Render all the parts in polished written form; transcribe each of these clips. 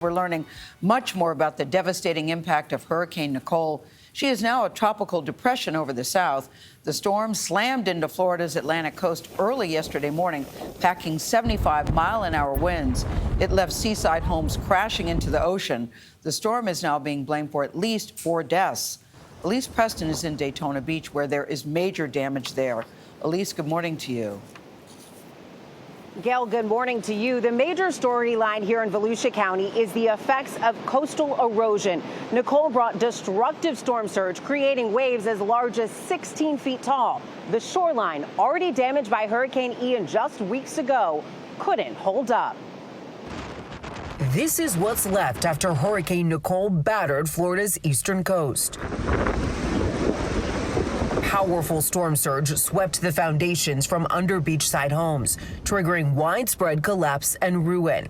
We're learning much more about the devastating impact of Hurricane Nicole. She is now a tropical depression over the south. The storm slammed into Florida's Atlantic coast early yesterday morning, packing 75-mile-an-hour winds. It left seaside homes crashing into the ocean. The storm is now being blamed for at least 4 deaths. Elise Preston is in Daytona Beach, where there is major damage there. Elise, good morning to you. Gayle, good morning to you. The major storyline here in Volusia County is the effects of coastal erosion. Nicole brought destructive storm surge, creating waves as large as 16 feet tall. The shoreline, already damaged by Hurricane Ian just weeks ago, couldn't hold up. This is what's left after Hurricane Nicole battered Florida's eastern coast. Powerful storm surge swept the foundations from under beachside homes, triggering widespread collapse and ruin.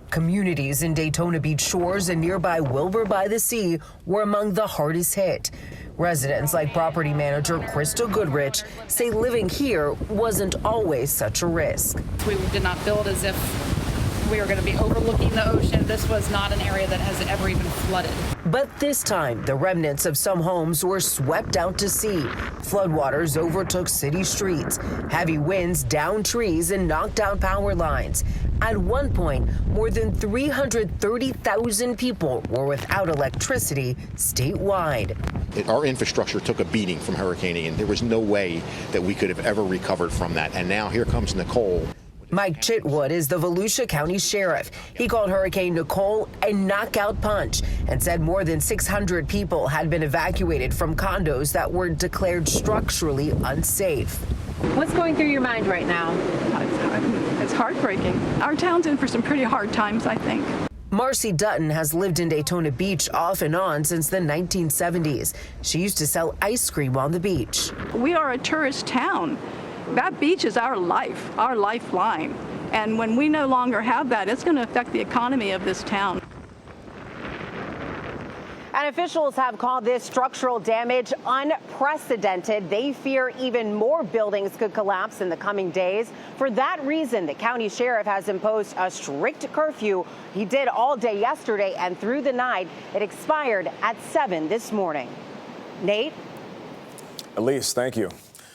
Communities in Daytona Beach shores and nearby Wilbur by the Sea were among the hardest hit. Residents like property manager Crystal Goodrich say living here wasn't always such a risk. We did not build as if we were going to be overlooking the ocean. This was not an area that has ever even flooded. But this time, the remnants of some homes were swept out to sea. Floodwaters overtook city streets. Heavy winds downed trees and knocked down power lines. At one point, more than 330,000 people were without electricity statewide. Our infrastructure took a beating from Hurricane Ian. There was no way that we could have ever recovered from that. And now here comes Nicole. Mike Chitwood is the Volusia County Sheriff. He called Hurricane Nicole a knockout punch and said more than 600 people had been evacuated from condos that were declared structurally unsafe. What's going through your mind right now? It's heartbreaking. Our town's in for some pretty hard times, I think. Marcy Dutton has lived in Daytona Beach off and on since the 1970s. She used to sell ice cream on the beach. We are a tourist town. That beach is our life, our lifeline. And when we no longer have that, it's going to affect the economy of this town. And officials have called this structural damage unprecedented. They fear even more buildings could collapse in the coming days. For that reason, the county sheriff has imposed a strict curfew. He did all day yesterday and through the night. It expired at 7 this morning. Nate? Elise, thank you.